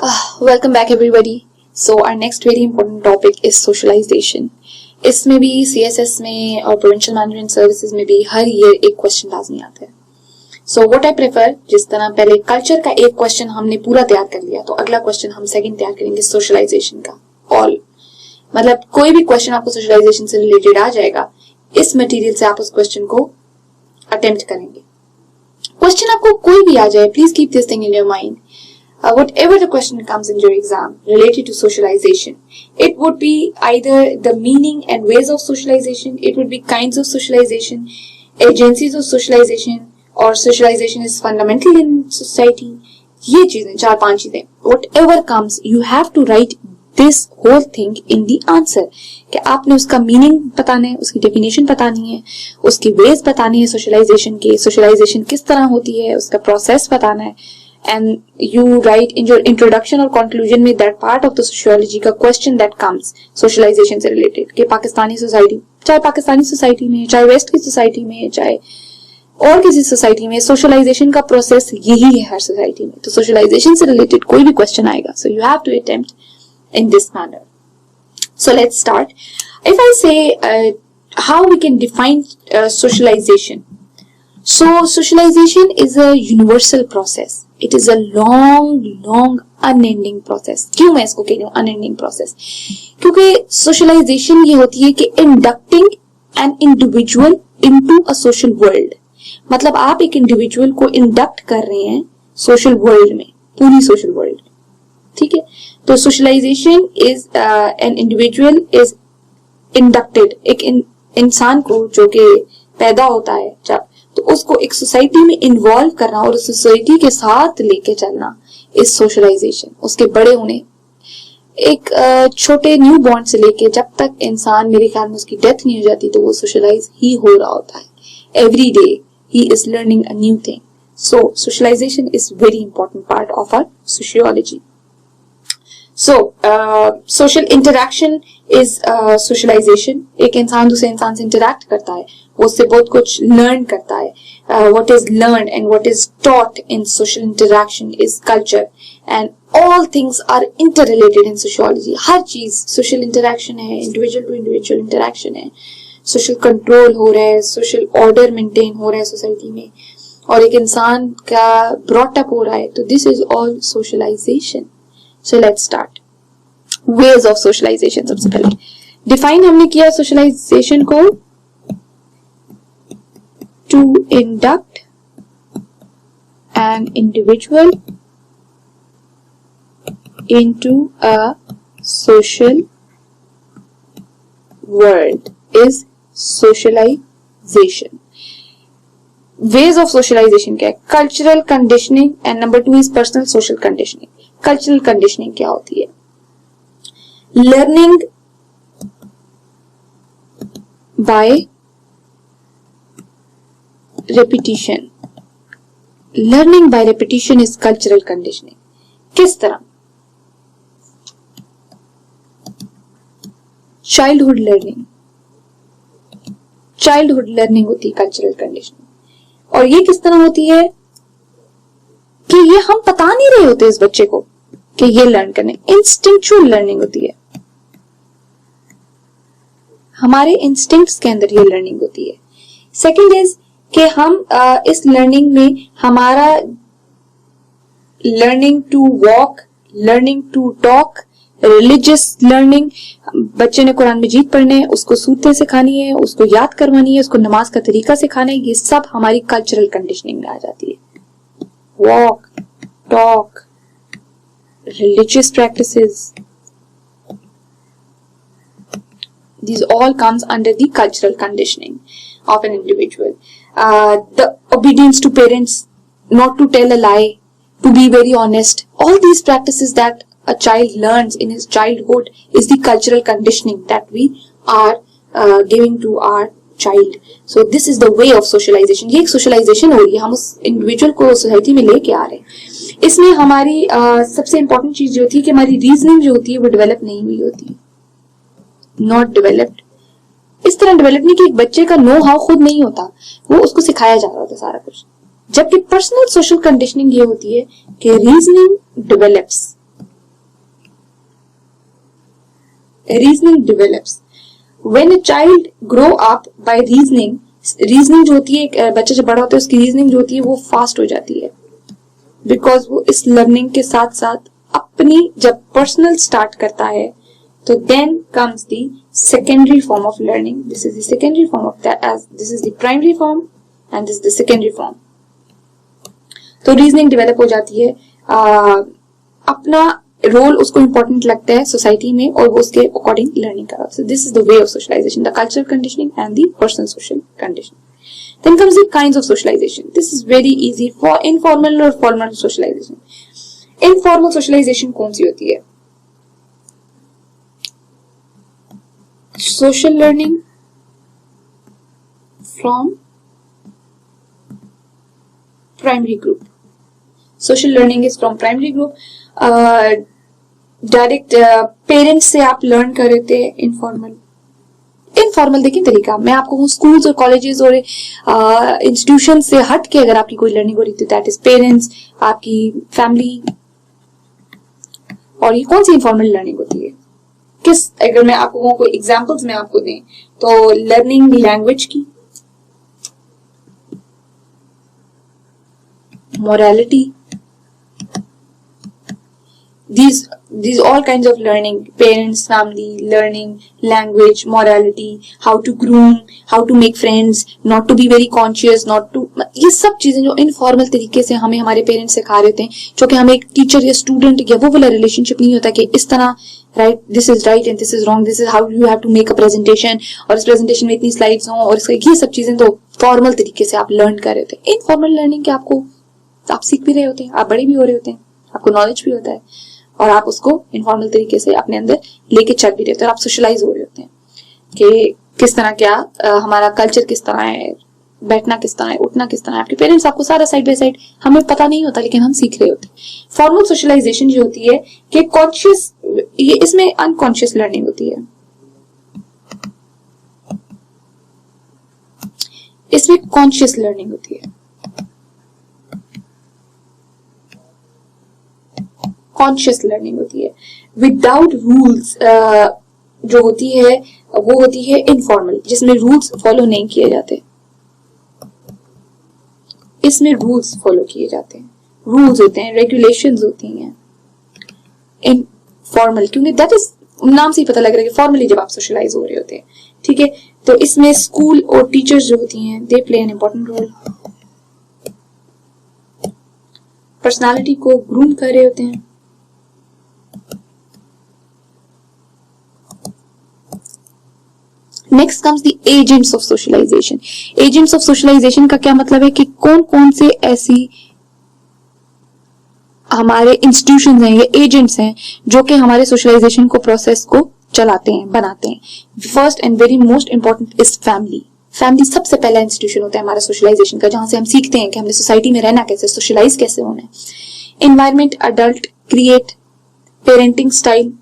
Welcome back everybody. So our next very important topic is socialization. इसमें भी CSS में और Provincial Management Services में भी हर ईयर एक क्वेश्चन लाजमी आता है. So what I prefer, जिस तरह पहले कल्चर का एक क्वेश्चन हमने पूरा तैयार कर लिया, तो अगला क्वेश्चन हम सेकंड तैयार करेंगे सोशलाइजेशन का. ऑल मतलब कोई भी क्वेश्चन आपको सोशलाइजेशन से रिलेटेड आ जाएगा, इस मटेरियल से आप उस क्वेश्चन को अटेम्प्ट करेंगे. क्वेश्चन आपको कोई भी आ जाए, please keep this thing in your mind. Whatever the question comes in your exam related to socialization, it would be either the meaning and ways of socialization, it would be kinds of socialization, agencies of socialization, or socialization is fundamental in society. ये चीजें 4-5 चीजें, whatever comes, you have to write this whole thing in the answer. कि आपने उसका meaning बताना है, उसकी definition बतानी है, उसकी वेज बतानी है सोशलाइजेशन के, सोशलाइजेशन किस तरह होती है, उसका प्रोसेस बताना है. And you write in your introduction or conclusion में that part of the sociology का question that comes socialization से related कि पाकिस्तानी सोसाइटी, चाहे पाकिस्तानी सोसाइटी में, चाहे वेस्ट की सोसाइटी में, चाहे और किसी सोसाइटी में, सोशलाइजेशन का प्रोसेस यही है हर सोसाइटी में. तो सोशलाइजेशन से रिलेटेड कोई भी क्वेश्चन आएगा, so you have to attempt in this manner. So let's start. If I say how we can define socialization. So socialization is a universal process. It is a long unending process. क्यों मैं इसको कह रही हूँ unending process? क्योंकि socialization ये होती है कि inducting an individual into a social world. मतलब आप एक individual को induct कर रहे हैं social world में, पूरी social world. ठीक है? तो socialization is an individual is inducted, एक इंसान को जो कि पैदा होता है जब, तो उसको एक सोसाइटी में इन्वॉल्व करना और उस सोसाइटी के साथ लेके चलना इस सोशलाइजेशन. उसके बड़े होने, एक छोटे न्यू बॉर्न से लेके जब तक इंसान, मेरे ख्याल में उसकी डेथ नहीं हो जाती, तो वो सोशलाइज ही हो रहा होता है. Every day he is learning a new thing. So socialisation is very important part of our sociology. So, social interaction is socialization. एक इंसान दूसरे इंसान से interact करता है, वो उससे बहुत कुछ learn करता है. What is learned and what is taught in social interaction is culture, and all things are interrelated in sociology. हर चीज social interaction है, individual to individual interaction है, social control हो रहा है, social order maintain हो रहा है society में, और एक इंसान का brought up हो रहा है. तो this is all socialization. So let's start. Ways of socialization. सबसे पहले define हमने किया socialization को to induct an individual into a social world is socialization. Ways of socialization क्या है? Cultural conditioning and number 2 is personal social conditioning. Cultural conditioning क्या होती है? Learning by repetition. Learning by repetition is cultural conditioning. किस तरह? Childhood learning होती है cultural conditioning. और ये किस तरह होती है कि ये हम बता नहीं रहे होते इस बच्चे को कि ये लर्न करने. इंस्टिंक्चुअल लर्निंग होती है, हमारे इंस्टिंक्ट्स के अंदर ये लर्निंग होती है. सेकंड इज कि हम इस लर्निंग में हमारा learning to walk, learning to talk, religious learning. बच्चे ने कुरान मजीद पढ़ने है, उसको सूरतें सिखानी है, उसको याद करवानी है, उसको नमाज का तरीका सिखाना है. ये सब हमारी कल्चरल कंडीशनिंग में आ जाती है. Walk, talk, religious practices. These all comes under the cultural conditioning of an individual. The obedience to parents, not to tell a lie, to be very honest. All these practices that a child learns in his childhood is the cultural conditioning that we are giving to our child. So this is the way of socialization. ये एक socialization हो रही है, हम उस individual को society में लेके आ रहे हैं. इसमें हमारी सबसे इंपॉर्टेंट चीज जो होती है कि हमारी रीजनिंग जो होती है वो डेवलप नहीं हुई होती है. Not developed. इस तरह डेवलप नहीं कि एक बच्चे का नो हाउ खुद नहीं होता, वो उसको सिखाया जा रहा होता सारा कुछ. जबकि पर्सनल सोशल कंडीशनिंग ये होती है कि reasoning develops reasoning develops when a child grow up by reasoning. Reasoning जो होती है, बच्चा जब बड़ा होता है उसकी रीजनिंग जो होती है वो फास्ट हो जाती है, बिकॉज वो इस लर्निंग के साथ साथ अपनी जब पर्सनल स्टार्ट करता है तो then comes the secondary form of learning. This is the secondary form of that, as this is the primary form and this is the secondary form. तो रीजनिंग डेवलप हो जाती है, अपना रोल उसको important लगता है सोसाइटी में और वो उसके अकॉर्डिंग लर्निंग करा. So this is the way of socialisation, the cultural conditioning and the personal social conditioning. Then comes the kinds of socialization. This is very easy for informal और formal socialization. Informal socialization कौन सी होती है? Social learning from primary group. Social learning is from primary group. Direct parents से आप learn कर रहे थे. Informal देखिए तरीका, मैं आपको स्कूल्स और कॉलेजेस और इंस्टीट्यूशन से हट के अगर आपकी कोई लर्निंग हो रही थी, दैट इज पेरेंट्स, आपकी फैमिली. और ये कौन सी इनफॉर्मल लर्निंग होती है? किस, अगर मैं आपको कोई एग्जांपल्स में आपको दें तो लर्निंग लैंग्वेज की, morality, these all kinds of learning, parents, family, learning, language, morality, how to groom, how to make friends, not to be very conscious, not to, ये सब चीजें जो इनफॉर्मल तरीके से हमें हमारे पेरेंट्स सिखा रहे थे, जो कि हमें एक टीचर या स्टूडेंट या वो वाला रिलेशनशिप नहीं होता कि इस तरह right, this is right and this is wrong, this is how you have to make a presentation, और इस प्रेजेंटेशन में इतनी स्लाइड्स हों, और ये सब चीजें तो फॉर्मल तरीके से आप लर्न कर रहे थे. इनफॉर्मल लर्निंग के आपको आप सीख भी रहे होते हैं, आप बड़े भी हो रहे होते हैं, आपको नॉलेज भी होता है और आप उसको इनफॉर्मल तरीके से अपने अंदर लेके चल भी रहे होते हैं, और आप सोशलाइज हो रहे होते हैं कि किस तरह क्या हमारा कल्चर किस तरह है, बैठना किस तरह है, उठना किस तरह है. आपके पेरेंट्स आपको सारा साइड बाय साइड, हमें पता नहीं होता लेकिन हम सीख रहे होते हैं. फॉर्मल सोशलाइजेशन जो होती है कि कॉन्शियस, ये इसमें अनकॉन्शियस लर्निंग होती है, इसमें कॉन्शियस लर्निंग होती है. कॉन्शियस लर्निंग होती है विदाउट रूल्स. जो होती है वो होती है इनफॉर्मल, जिसमें रूल्स फॉलो नहीं किए जाते. इसमें रूल्स फॉलो किए जाते हैं, रूल्स होते हैं, रेगुलेशंस होती हैं. इनफॉर्मल क्योंकि दैट इज, नाम से ही पता लग रहा है कि फॉर्मली जब आप सोशलाइज हो रहे होते हैं, ठीक है. तो इसमें स्कूल और टीचर्स जो होती हैं, they play an important role. Personality को ग्रूम कर रहे होते हैं. Next comes the agents of socialisation. Agents of socialisation का क्या मतलब है कि कौन कौन से ऐसी हमारे इंस्टीट्यूशंस हैं या एजेंट्स हैं जो कि हमारे सोशलाइजेशन को, प्रोसेस को चलाते हैं, बनाते हैं. First and very most important is family. Family सबसे पहला इंस्टीट्यूशन होता है हमारा सोशलाइजेशन का, जहां से हम सीखते हैं कि हमने सोसाइटी में रहना कैसे, सोशलाइज कैसे होना है. Environment, adult, create, parenting style,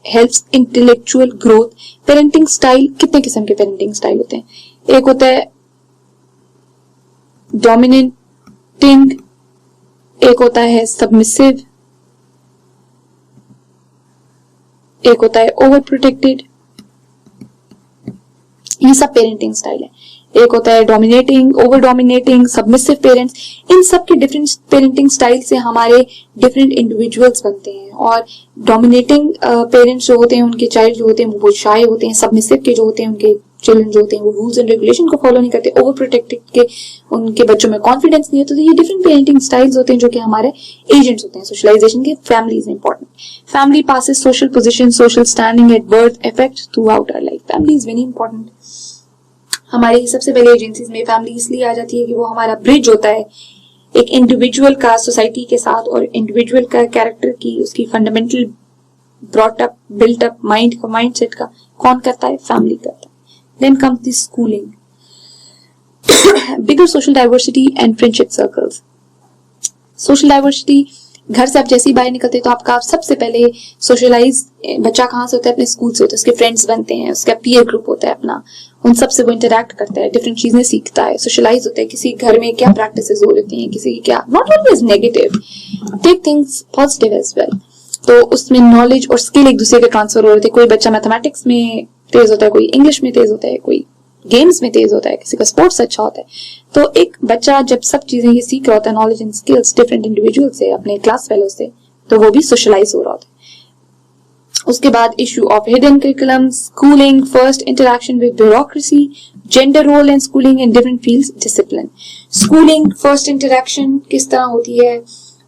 helps intellectual growth. Parenting style, कितने किस्म के पेरेंटिंग स्टाइल होते हैं? एक होता है डोमिनेटिंग, एक होता है सबमिसिव, एक होता है ओवर प्रोटेक्टेड. ये सब पेरेंटिंग स्टाइल है. एक होता है dominating, over dominating, submissive parents. इन सब के डिफरेंट पेरेंटिंग स्टाइल से हमारे डिफरेंट इंडिविजुअल्स बनते हैं. और डोमिनेटिंग पेरेंट्स जो होते हैं, उनके चाइल्ड जो होते हैं वो शाय होते हैं. सबमिसिव के जो होते हैं, उनके चिल्ड्रन जो होते हैं वो रूल्स एंड रेगुलेशन को फॉलो नहीं करते. ओवर प्रोटेक्टेड के उनके बच्चों में कॉन्फिडेंस नहीं होता. तो ये डिफरेंट पेरेंटिंग स्टाइल्स होते हैं जो कि हमारे एजेंट्स होते हैं सोशलाइजेशन के. Family is important. Family passes social position, social standing at birth, effect throughout our life. Family is very important. हमारी सबसे पहले एजेंसीज में फैमिली इसलिए आ जाती है कि वो हमारा ब्रिज होता है एक इंडिविजुअल का सोसाइटी के साथ, और इंडिविजुअल का कैरेक्टर की, उसकी fundamental brought up, built up mind का, माइंडसेट का कौन करता है? फैमिली करता है. Then comes the schooling, bigger social diversity and friendship circles. Social diversity, घर से आप जैसे ही बाहर निकलते हैं तो आपका सबसे पहले सोशलाइज बच्चा कहाँ से होता है? अपने स्कूल से होता है. उसके फ्रेंड्स बनते हैं, उसका पीयर ग्रुप होता है अपना, उन सब से वो इंटरैक्ट करता है, डिफरेंट चीजें सीखता है, सोशलाइज होता है. किसी घर में क्या प्रैक्टिसेस हो रही हैं, किसी की क्या, not always negative, take things positive as well. तो उसमें नॉलेज और स्किल एक दूसरे के ट्रांसफर हो रहे थे। कोई बच्चा मैथमेटिक्स में तेज होता है, कोई इंग्लिश में तेज होता है, कोई गेम्स में तेज होता है, किसी का स्पोर्ट्स अच्छा होता है। तो एक बच्चा जब सब चीजें ये सीख रहा होता है, knowledge and skills different individual से, अपने क्लास फेलो से, तो वो भी सोशलाइज हो रहा होता है। उसके बाद issue of hidden curriculum, schooling, first interaction with bureaucracy, gender role and schooling in different fields, discipline. Schooling first interaction किस तरह होती है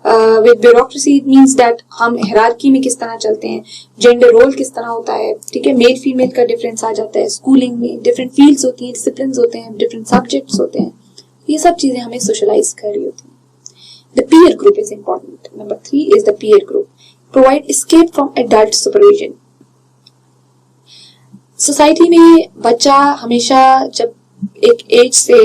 with bureaucracy, it means that हम हायरार्की में किस तरह चलते हैं, जेंडर रोल किस तरह होता है, ठीक है, मेल फीमेल का डिफरेंस आ जाता है। स्कूलिंग में डिफरेंट फील्ड्स होती हैं, डिसिप्लिन होते हैं, डिफरेंट सब्जेक्ट्स होते हैं, ये सब चीजें हमें सोशलाइज कर रही होती हैं। The peer group is important. Number 3 is the peer group, provide escape from adult supervision. Society में बच्चा हमेशा जब एक एज से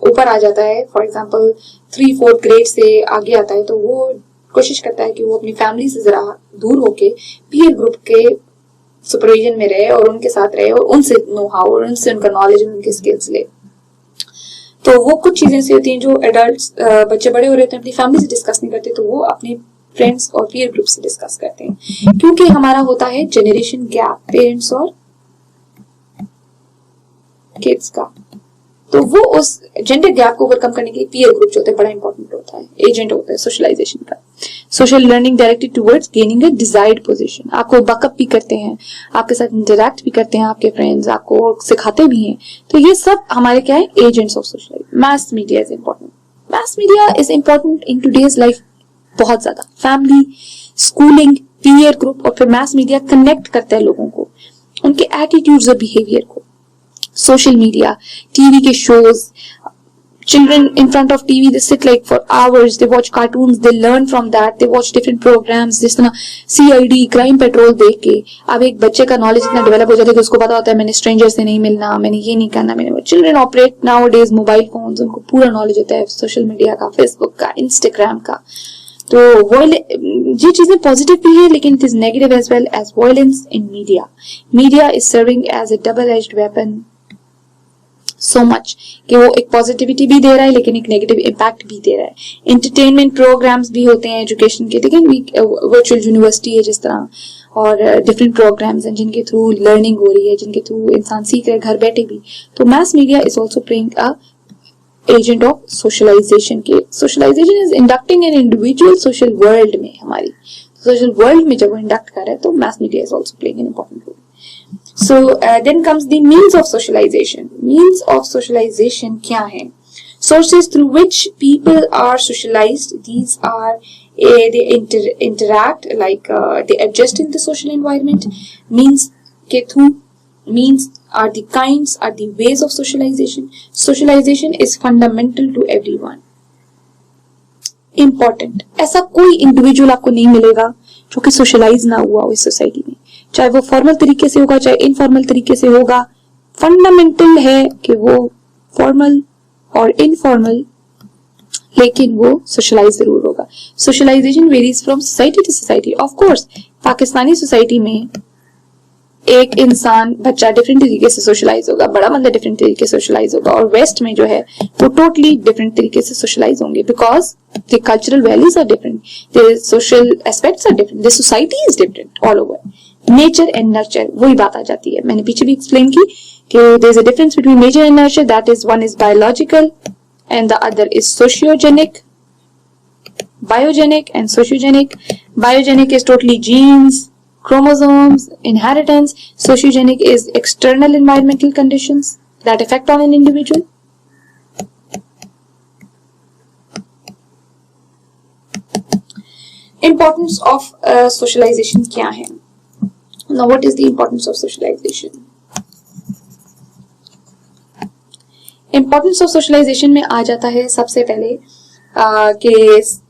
ऊपर आ जाता है, फॉर एग्जाम्पल 3-4 ग्रेड से आगे आता है, तो वो कोशिश करता है कि वो अपनी फैमिली से जरा दूर होके पीयर ग्रुप के सुपरविजन में रहे और उनके साथ रहे और उनसे नो हाउ और उनसे उनका नॉलेज और उनके स्किल्स ले। तो वो कुछ चीजें ऐसी होती हैं जो एडल्ट्स बच्चे बड़े हो रहे होते हैं अपनी फैमिली से डिस्कस नहीं करते, तो वो अपने फ्रेंड्स और पीयर ग्रुप से डिस्कस करते हैं। क्योंकि हमारा होता है जनरेशन गैप पेरेंट्स और किड्स का, तो वो उस जेंडर गैप को ओवरकम करने के लिए पीयर ग्रुप जो होता है बड़ा इंपॉर्टेंट होता है, एजेंट होता है सोशलाइजेशन का। Social learning directed towards gaining a desired position, आपको बकअप भी करते हैं, आपके साथ इंटरेक्ट भी करते हैं, आपके फ्रेंड्स आपको सिखाते भी हैं, तो ये सब हमारे क्या है, agents of socialisation. Mass media is important, mass media is important in today's life बहुत ज्यादा। फैमिली, स्कूलिंग, पीयर ग्रुप और फिर मास मीडिया कनेक्ट करता है लोगों को, उनके एटीट्यूड्स और बिहेवियर को। सोशल मीडिया, टीवी के shows, children in front of TV they sit like for hours, they watch cartoons, they learn from that, they watch different programs, जिस तरह CID क्राइम पेट्रोल देख के अब एक बच्चे का नॉलेज इतना डेवलप हो जाता है कि उसको पता होता है मैंने स्ट्रेंजर से नहीं मिलना, मैंने ये नहीं करना, मैंने। Children operate nowadays mobile phones, उनको पूरा नॉलेज होता है सोशल मीडिया का, फेसबुक का, इंस्टाग्राम का। तो वो ये चीजें पॉजिटिव भी है लेकिन it is negative as well as violence in media. Media is serving as a double edged weapon so much कि वो एक पॉजिटिविटी भी दे रहा है लेकिन एक नेगेटिव इम्पैक्ट भी दे रहा है। एंटरटेनमेंट प्रोग्राम्स भी होते हैं एजुकेशन के, लेकिन वर्चुअल यूनिवर्सिटी है जिस तरह, और डिफरेंट प्रोग्राम्स हैं जिनके थ्रू लर्निंग हो रही है, जिनके थ्रू इंसान सीख रहे हैं घर बैठे भी। तो mass media is also playing a agent of socialization के। Socialization is inducting an individual social world में, हमारी सोशल वर्ल्ड में जब वो इंडक्ट कर रहा है तो mass media is also playing an important role. So then comes the means of socialization. Means of socialization क्या है? Sources through which people are socialized. These are they interact like they adjust in the social environment. Means के through, means are the kinds, are the ways of socialization. Socialization is fundamental to everyone. Important. ऐसा कोई individual आपको नहीं मिलेगा जो कि socialise ना हुआ हो इस सोसाइटी में, चाहे वो फॉर्मल तरीके से होगा चाहे इनफॉर्मल तरीके से होगा। फंडामेंटल है कि वो फॉर्मल और इनफॉर्मल, लेकिन वो सोशलाइज जरूर होगा। Socialisation varies from society to society. Of course Pakistani society में एक इंसान बच्चा डिफरेंट तरीके से सोशलाइज होगा, बड़ा बंदा डिफरेंट तरीके से सोशलाइज होगा, और वेस्ट में जो है वो टोटली डिफरेंट तरीके से सोशलाइज होंगे because the cultural values are different, the social aspects are different, the society is different all over. Nature and nurture वही बात आ जाती है, मैंने पीछे भी एक्सप्लेन की कि there is a difference between nature and nurture, that is one is biological and the other is sociogenic. Biogenic and sociogenic, biogenic is totally genes, chromosomes, inheritance. Sociogenic is external environmental conditions that affect on an individual. Importance of socialization क्या है? Now what is the importance of socialization? Importance of socialization में आ जाता है सबसे पहले कि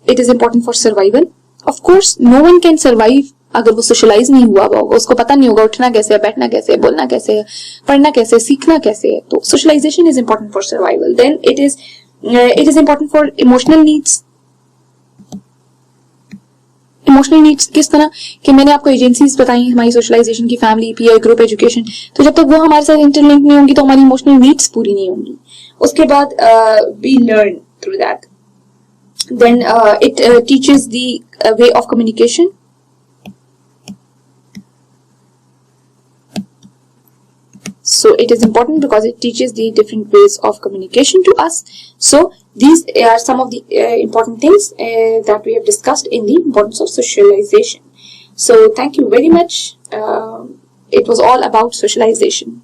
it is important for survival. Of course, no one can survive अगर वो सोशलाइज नहीं हुआ होगा, उसको पता नहीं होगा उठना कैसे है, बैठना कैसे है, बोलना कैसे है, पढ़ना कैसे है, सीखना कैसे है। तो socialisation is important for survival. Then it is important for emotional needs. Emotional needs किस तरह कि मैंने आपको एजेंसीज बताई हमारी सोशलाइजेशन की, फैमिली, पीयर ग्रुप, एजुकेशन, तो जब तक वो हमारे साथ इंटरलिंक नहीं होंगी तो हमारी इमोशनल नीड्स पूरी नहीं होंगी। उसके बाद we learn through that. Then it teaches the way of communication. So it is important because it teaches the different ways of communication to us. So these are some of the important things that we have discussed in the importance of socialization. So thank you very much. It was all about socialization.